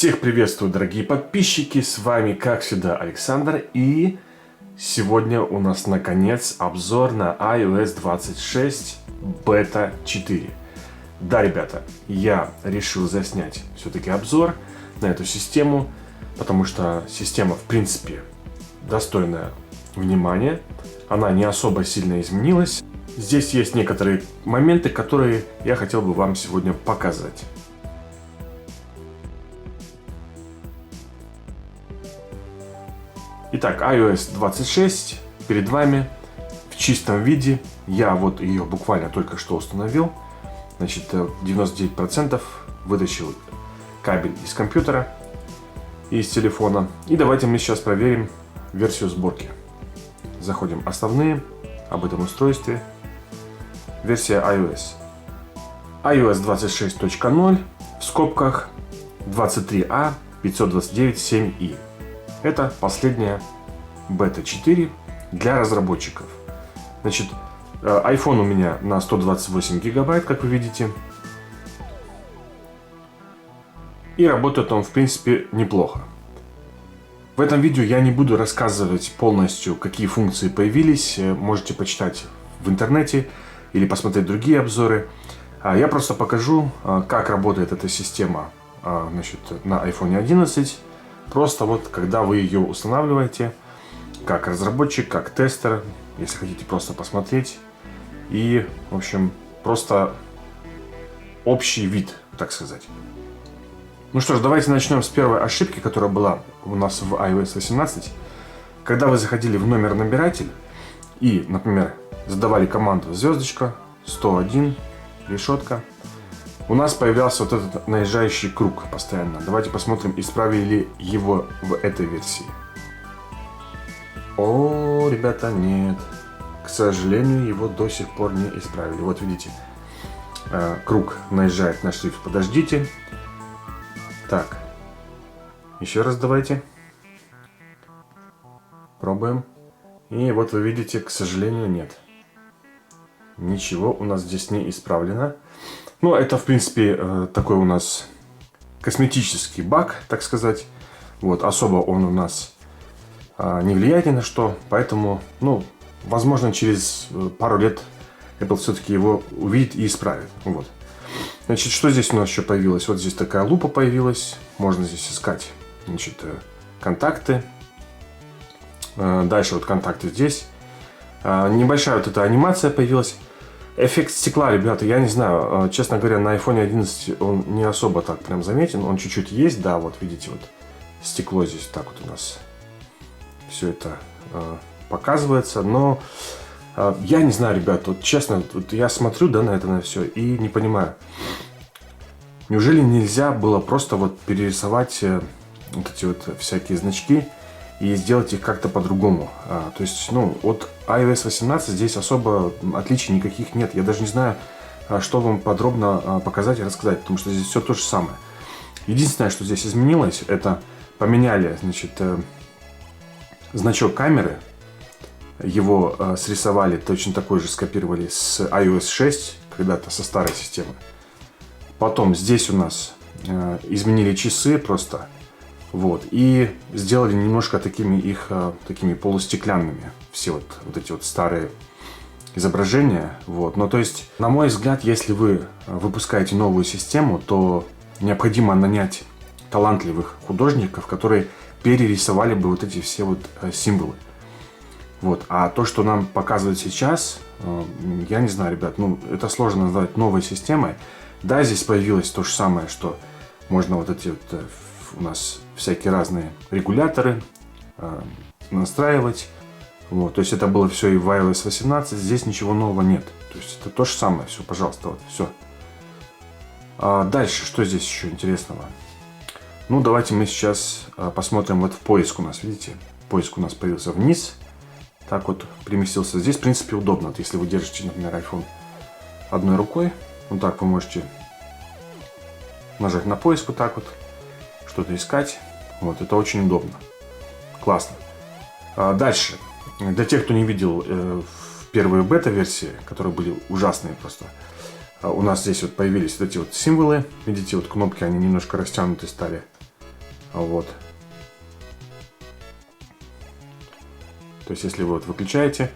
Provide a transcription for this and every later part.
Всех приветствую, дорогие подписчики, с вами, как всегда, Александр, и сегодня у нас, наконец, обзор на iOS 26 Beta 4. Да, ребята, я решил заснять все-таки обзор на эту систему, потому что система, в принципе, достойная внимания, она не особо сильно изменилась. Здесь есть некоторые моменты, которые я хотел бы вам сегодня показать. Итак, iOS 26 перед вами в чистом виде. Я вот ее буквально только что установил. Значит, 99% вытащил кабель из компьютера и из телефона. И давайте мы сейчас проверим версию сборки. Заходим основные, об этом устройстве. Версия iOS. iOS 26.0 в скобках 23A 529.7i. Это последняя Beta 4 для разработчиков. Значит, iPhone у меня на 128 гигабайт, как вы видите. И работает он, в принципе, неплохо. В этом видео я не буду рассказывать полностью, какие функции появились. Можете почитать в интернете или посмотреть другие обзоры. Я просто покажу, как работает эта система, значит, на iPhone 11. Просто вот, когда вы ее устанавливаете, как разработчик, как тестер, если хотите просто посмотреть. И, в общем, просто общий вид, так сказать. Ну что ж, давайте начнем с первой ошибки, которая была у нас в iOS 18. Когда вы заходили в номер набиратель и, например, задавали команду звездочка, 101, решетка, у нас появлялся вот этот наезжающий круг постоянно. Давайте посмотрим, исправили ли его в этой версии. О, ребята, нет. К сожалению, его до сих пор не исправили. Вот видите, круг наезжает на шрифт. Подождите. Так. Еще раз давайте. Пробуем. И вот вы видите, к сожалению, нет. Ничего у нас здесь не исправлено. Ну, это, в принципе, такой у нас косметический баг, так сказать. Вот, особо он у нас не влияет ни на что. Поэтому, ну, возможно, через пару лет Apple все-таки его увидит и исправит. Вот. Значит, что здесь у нас еще появилось? Вот здесь такая лупа появилась. Можно здесь искать, значит, контакты. Дальше вот контакты здесь. Небольшая вот эта анимация появилась. Эффект стекла, ребята, я не знаю, честно говоря, на iPhone 11 он не особо так прям заметен, он чуть-чуть есть, да, вот видите, вот стекло здесь так вот у нас все это показывается, но я не знаю, ребят, вот честно, вот я смотрю, да, на это на все и не понимаю, неужели нельзя было просто вот перерисовать вот эти вот всякие значки и сделать их как-то по-другому. То есть, ну, от iOS 18 здесь особо отличий никаких нет. Я даже не знаю, что вам подробно показать и рассказать, потому что здесь все то же самое. Единственное, что здесь изменилось, это поменяли, значит, значок камеры. Его срисовали, точно такой же скопировали с iOS 6, когда-то со старой системы. Потом здесь у нас изменили часы просто. Вот, и сделали немножко такими их такими полустеклянными, все вот эти вот старые изображения. Вот. Но то есть, на мой взгляд, если вы выпускаете новую систему, то необходимо нанять талантливых художников, которые перерисовали бы вот эти все вот символы. Вот. А то, что нам показывают сейчас, я не знаю, ребят, ну это сложно назвать новой системой. Да, здесь появилось то же самое, что можно вот эти вот у нас всякие разные регуляторы настраивать. Вот, то есть это было все и в iOS 18. Здесь ничего нового нет. То есть это то же самое. Все, пожалуйста, вот, все. Дальше, что здесь еще интересного? Ну, давайте мы сейчас посмотрим вот в поиск у нас. Видите, поиск у нас появился вниз. Так вот переместился. Здесь, в принципе, удобно. Вот, если вы держите, например, iPhone одной рукой, вот так вы можете нажать на поиск вот так вот. Что-то искать. Вот, это очень удобно. Классно. Дальше. Для тех, кто не видел первые бета-версии, которые были ужасные просто, у нас здесь вот появились вот эти вот символы. Видите, вот кнопки, они немножко растянуты стали. Вот. То есть, если вы вот выключаете,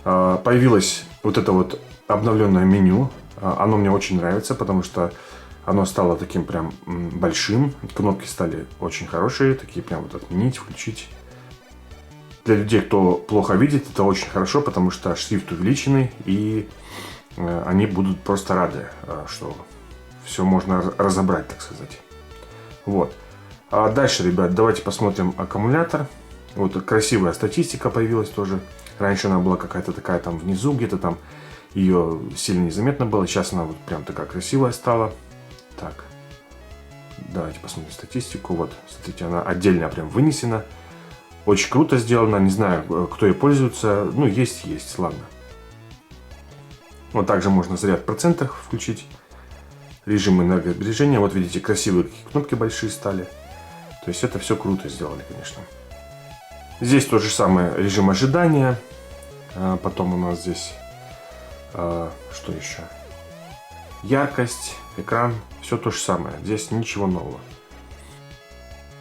появилось вот это вот обновленное меню. Оно мне очень нравится, потому что оно стало таким прям большим. Кнопки стали очень хорошие, такие прям вот отменить, включить. Для людей, кто плохо видит, это очень хорошо, потому что шрифт увеличенный, и они будут просто рады, что все можно разобрать, так сказать. Вот. А дальше, ребят, давайте посмотрим аккумулятор. Вот красивая статистика появилась тоже. Раньше она была какая-то такая там внизу, где-то там ее сильно незаметно было. Сейчас она вот прям такая красивая стала. Так, давайте посмотрим статистику. Вот, смотрите, она отдельно прям вынесена. Очень круто сделано. Не знаю, кто ей пользуется. Ну, есть, ладно. Вот также можно заряд в процентах включить. Режим энергосбережения. Вот видите, красивые кнопки большие стали. То есть это все круто сделали, конечно. Здесь то же самое, режим ожидания. Потом у нас здесь что еще? Яркость, экран, все то же самое. Здесь ничего нового.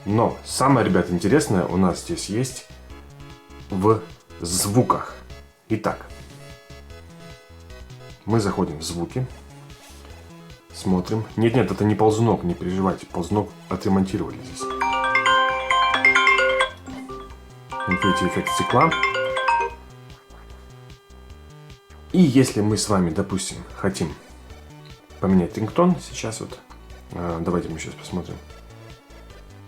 Но самое, ребят, интересное у нас здесь есть в звуках. Итак, мы заходим в звуки, смотрим. Нет, это не ползунок, не переживайте, ползунок отремонтировали здесь. Вот видите, эффект стекла. И если мы с вами, допустим, хотим поменять рингтон, сейчас вот, давайте мы сейчас посмотрим,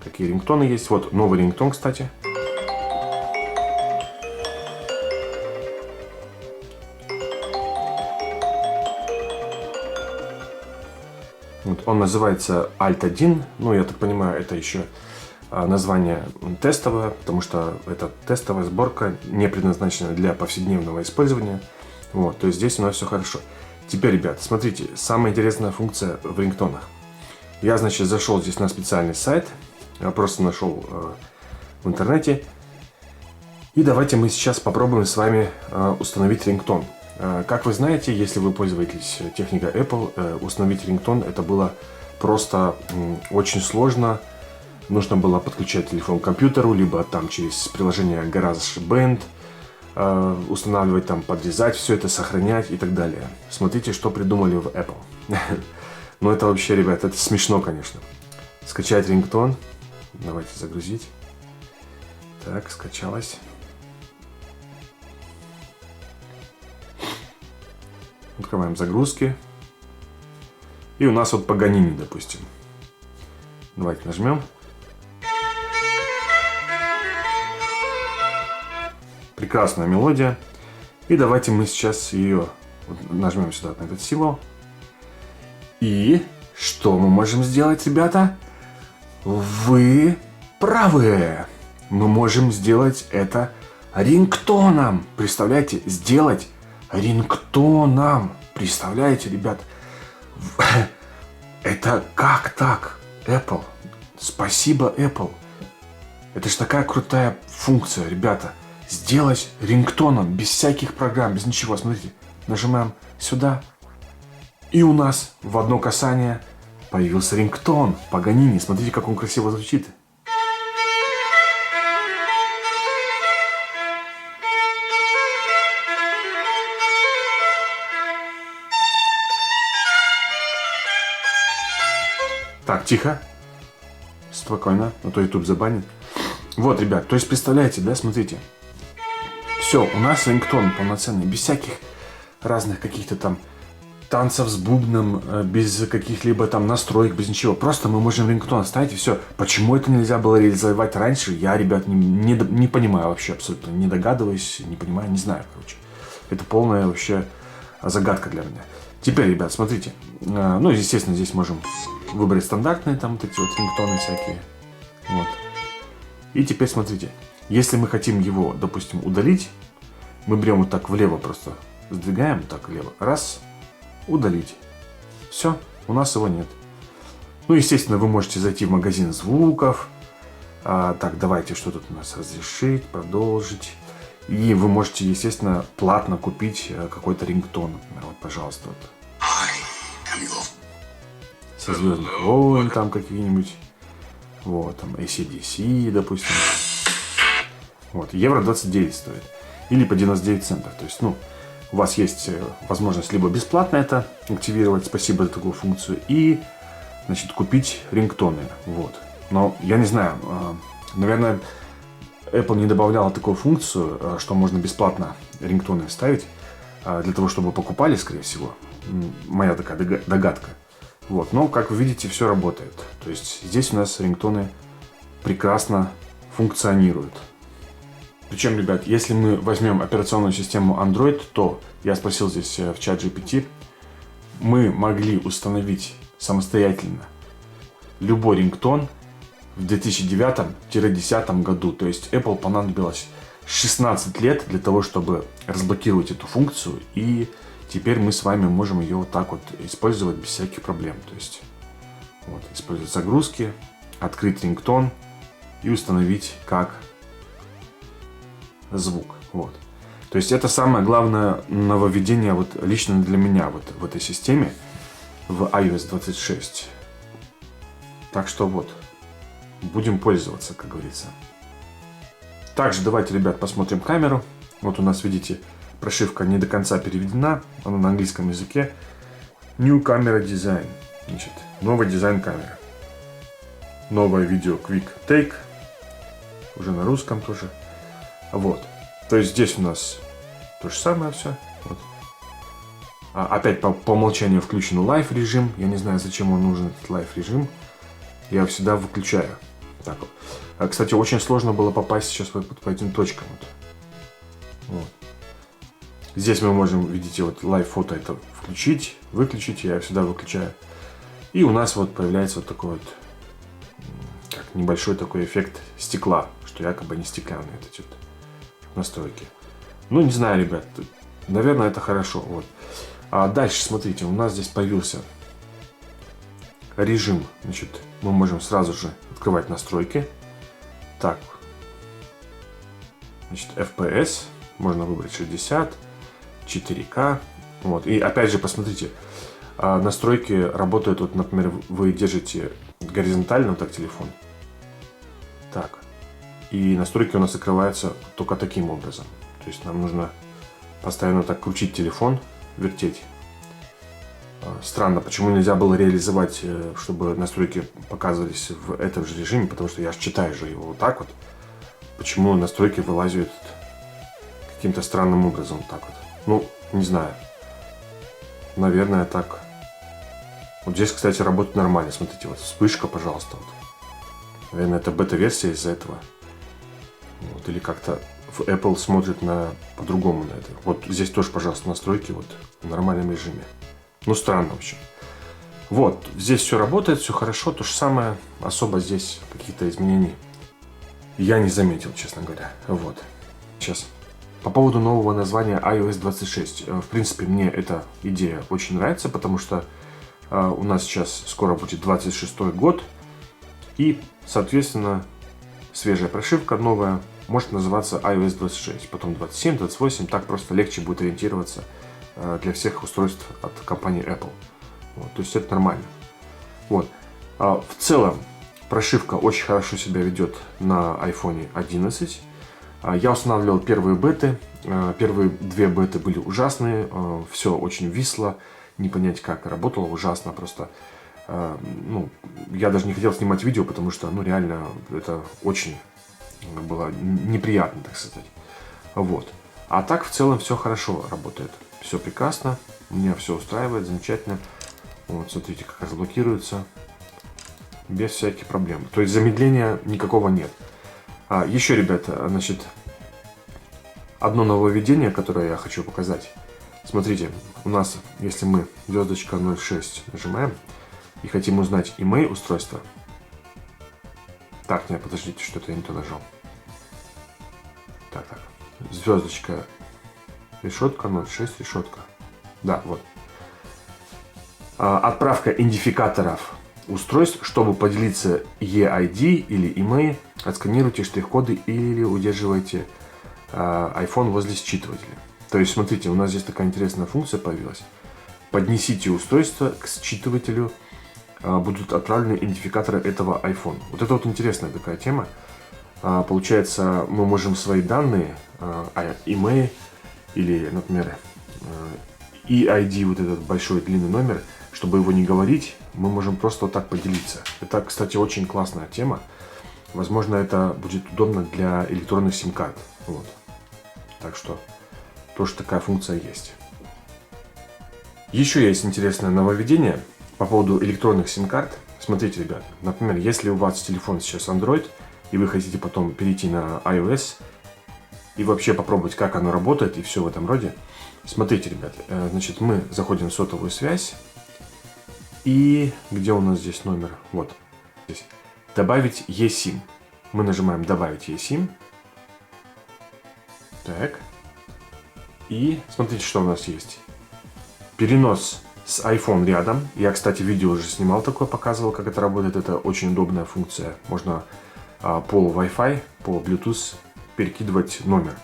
какие рингтоны есть. Вот новый рингтон, кстати. Вот он называется Alt 1. Ну, я так понимаю, это еще название тестовое, потому что это тестовая сборка, не предназначена для повседневного использования. Вот, то есть здесь у нас все хорошо. Теперь, ребят, смотрите, самая интересная функция в рингтонах. Я, значит, зашел здесь на специальный сайт, я просто нашел в интернете. И давайте мы сейчас попробуем с вами установить рингтон. Как вы знаете, если вы пользуетесь техникой Apple, установить рингтон это было просто очень сложно. Нужно было подключать телефон к компьютеру, либо там через приложение GarageBand, устанавливать там, подрезать все это, сохранять и так далее. Смотрите, что придумали в Apple. Ну это вообще, ребят, это смешно, конечно. Скачать рингтон. Давайте загрузить. Так, скачалось. Открываем загрузки. И у нас вот Paganini, допустим. Давайте нажмем. Прекрасная мелодия. И давайте мы сейчас ее нажмем сюда, на этот символ. И что мы можем сделать, ребята? Вы правы. Мы можем сделать это рингтоном. Представляете? Сделать рингтоном. Представляете, ребят? Это как так? Apple. Спасибо, Apple. Это же такая крутая функция, ребята. Сделать рингтоном, без всяких программ, без ничего. Смотрите, нажимаем сюда. И у нас в одно касание появился рингтон Paganini. Смотрите, как он красиво звучит. Так, тихо. Спокойно, а то YouTube забанит. Вот, ребят, то есть представляете, да, смотрите. Все, у нас рингтон полноценный, без всяких разных каких-то там танцев с бубном, без каких-либо там настроек, без ничего. Просто мы можем рингтон ставить и все. Почему это нельзя было реализовать раньше, я, ребят, не понимаю вообще абсолютно. Не догадываюсь, не понимаю, не знаю, короче. Это полная вообще загадка для меня. Теперь, ребят, смотрите. Ну, естественно, здесь можем выбрать стандартные там вот эти вот рингтоны всякие. Вот. И теперь смотрите. Если мы хотим его, допустим, удалить, мы берем вот так влево просто, сдвигаем вот так влево. Раз, удалить. Все, у нас его нет. Ну, естественно, вы можете зайти в магазин звуков. Так, давайте, что тут у нас? Разрешить, продолжить. И вы можете, естественно, платно купить какой-то рингтон. Например, вот, пожалуйста, вот. Со Звездных войн там какие-нибудь. Вот, там AC/DC, допустим. Вот, евро 29 стоит. Или по 99 центов. То есть, ну, у вас есть возможность либо бесплатно это активировать, спасибо за такую функцию, и, значит, купить рингтоны. Вот. Но я не знаю, наверное, Apple не добавляла такую функцию, что можно бесплатно рингтоны ставить, для того, чтобы покупали, скорее всего. Моя такая догадка. Вот. Но, как вы видите, все работает. То есть здесь у нас рингтоны прекрасно функционируют. Причем, ребят, если мы возьмем операционную систему Android, то, я спросил здесь в чат GPT, мы могли установить самостоятельно любой рингтон в 2009-2010 году. То есть Apple понадобилось 16 лет для того, чтобы разблокировать эту функцию, и теперь мы с вами можем ее вот так вот использовать без всяких проблем. То есть вот, использовать загрузки, открыть рингтон и установить как звук. Вот. То есть это самое главное нововведение вот лично для меня вот в этой системе в iOS 26. Так что вот, будем пользоваться, как говорится. Также давайте, ребят, посмотрим камеру. Вот у нас, видите, прошивка не до конца переведена, она на английском языке. New Camera Design. Значит, новый дизайн камеры. Новое видео Quick Take. Уже на русском тоже. Вот. То есть здесь у нас то же самое все. Вот. Опять по умолчанию включен Live режим. Я не знаю, зачем он нужен, этот Live режим. Я его всегда выключаю. Так вот. Кстати, очень сложно было попасть сейчас по этим точкам. Вот. Здесь мы можем, видите, вот Live фото это включить, выключить. Я всегда выключаю. И у нас вот появляется вот такой вот как небольшой такой эффект стекла, что якобы не стеклянные эти вот настройки. Ну, не знаю, ребят, наверное, это хорошо. Вот. А дальше, смотрите, у нас здесь появился режим. Значит, мы можем сразу же открывать настройки. Так. Значит, FPS. Можно выбрать 60, 4К. Вот. И опять же, посмотрите, настройки работают, вот, например, вы держите горизонтально вот так телефон. Так. И настройки у нас закрываются только таким образом. То есть нам нужно постоянно так крутить телефон, вертеть. Странно, почему нельзя было реализовать, чтобы настройки показывались в этом же режиме, потому что я же читаю же его вот так вот. Почему настройки вылазят каким-то странным образом вот так вот. Ну, не знаю. Наверное, так. Вот здесь, кстати, работает нормально. Смотрите, вот вспышка, пожалуйста. Вот. Наверное, это бета-версия из-за этого. Вот, или как-то Apple смотрит по-другому на это. Вот здесь тоже, пожалуйста, настройки вот в нормальном режиме. Ну, странно вообще. Вот, здесь все работает, все хорошо. То же самое, особо здесь каких-то изменений я не заметил, честно говоря. Вот. Сейчас. По поводу нового названия iOS 26. В принципе, мне эта идея очень нравится, потому что у нас сейчас скоро будет 26-й год. И, соответственно, свежая прошивка новая может называться iOS 26, потом 27, 28, так просто легче будет ориентироваться для всех устройств от компании Apple. Вот, то есть это нормально. Вот. В целом прошивка очень хорошо себя ведет на iPhone 11. Я устанавливал первые беты. Первые две беты были ужасные, все очень висло, не понять как, работало ужасно просто. Ну, я даже не хотел снимать видео, потому что, ну, реально, это очень было неприятно, так сказать. Вот. А так, в целом, все хорошо работает. Все прекрасно. Меня все устраивает, замечательно. Вот, смотрите, как разблокируется. Без всяких проблем. То есть, замедления никакого нет. Еще, ребята, значит, одно нововведение, которое я хочу показать. Смотрите, у нас, если мы звездочка 06 нажимаем, и хотим узнать email устройства. Так, нет, подождите, что-то я не то нажал. Так. Звездочка, решетка, 06, решетка. Да, вот. Отправка идентификаторов устройств, чтобы поделиться EID или email, отсканируйте штрих-коды или удерживайте iPhone возле считывателя. То есть, смотрите, у нас здесь такая интересная функция появилась. Поднесите устройство к считывателю будут отправлены идентификаторы этого iPhone. Вот это вот интересная такая тема. Получается, мы можем свои данные, email или, например, EID, вот этот большой длинный номер, чтобы его не говорить, мы можем просто вот так поделиться. Это, кстати, очень классная тема. Возможно, это будет удобно для электронных сим-карт. Вот. Так что тоже такая функция есть. Еще есть интересное нововведение по поводу электронных сим-карт. Смотрите, ребят, например, если у вас телефон сейчас Android, и вы хотите потом перейти на iOS и вообще попробовать, как оно работает и все в этом роде. Смотрите, ребят, значит, мы заходим в сотовую связь. И где у нас здесь номер? Вот здесь. Добавить eSIM. Мы нажимаем добавить eSIM. Так. И смотрите, что у нас есть. Перенос с iPhone рядом. Я, кстати, видео уже снимал такое, показывал, как это работает. Это очень удобная функция. Можно по Wi-Fi, по Bluetooth перекидывать номер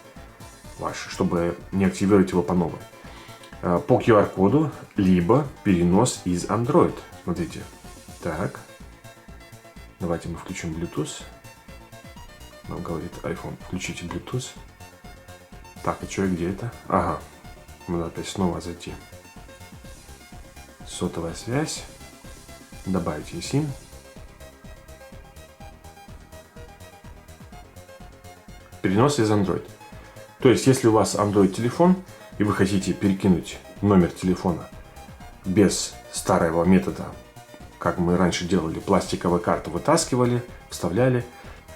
ваш, чтобы не активировать его по новой. По QR-коду, либо перенос из Android. Смотрите. Так. Давайте мы включим Bluetooth. Нам говорит iPhone, включите Bluetooth. Так, а что и где это? Ага. Надо опять снова зайти. Сотовая связь. Добавить eSIM. Перенос из Android. То есть, если у вас Android телефон, и вы хотите перекинуть номер телефона без старого метода, как мы раньше делали, пластиковую карту вытаскивали, вставляли.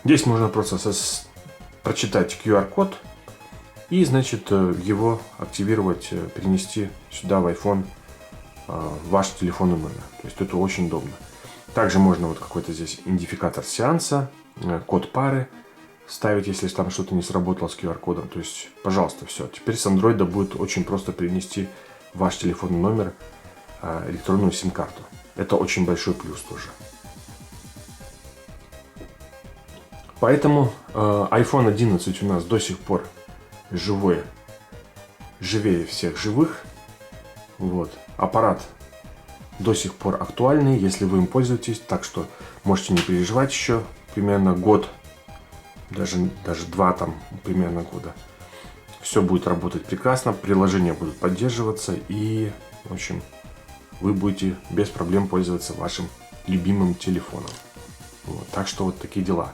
Здесь можно просто прочитать QR-код и, значит, его активировать, перенести сюда в iPhone ваш телефонный номер. То есть это очень удобно. Также можно вот какой-то здесь идентификатор сеанса, код пары ставить, если там что-то не сработало с QR-кодом. То есть, пожалуйста, все. Теперь с Android будет очень просто перенести ваш телефонный номер, электронную сим-карту. Это очень большой плюс тоже. Поэтому iPhone 11 у нас до сих пор живее всех живых. Вот. Аппарат до сих пор актуальный, если вы им пользуетесь. Так что можете не переживать еще примерно год. Даже 2 там примерно года. Все будет работать прекрасно, приложения будут поддерживаться и, в общем, вы будете без проблем пользоваться вашим любимым телефоном. Вот, так что вот такие дела.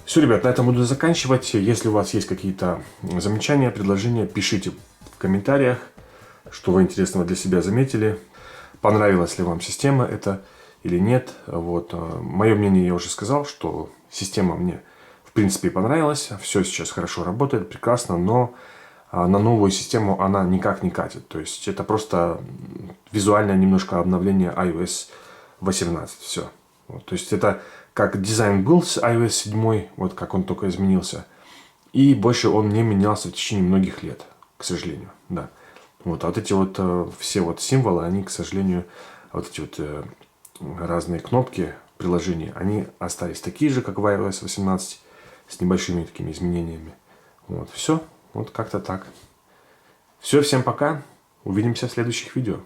Все, ребят, на этом буду заканчивать. Если у вас есть какие-то замечания, предложения, пишите в комментариях, что вы интересного для себя заметили. Понравилась ли вам система эта или нет. Вот. Мое мнение я уже сказал, что система мне в принципе понравилась. Все сейчас хорошо работает, прекрасно, но на новую систему она никак не катит. То есть это просто визуальное немножко обновление iOS 18. Все. Вот. То есть это как дизайн был с iOS 7, вот как он только изменился. И больше он не менялся в течение многих лет, к сожалению. Да. Вот. А вот эти вот все вот символы, они, к сожалению, вот эти вот разные кнопки приложений, они остались такие же, как в iOS 18, с небольшими такими изменениями. Вот, все, вот как-то так. Все, всем пока, увидимся в следующих видео.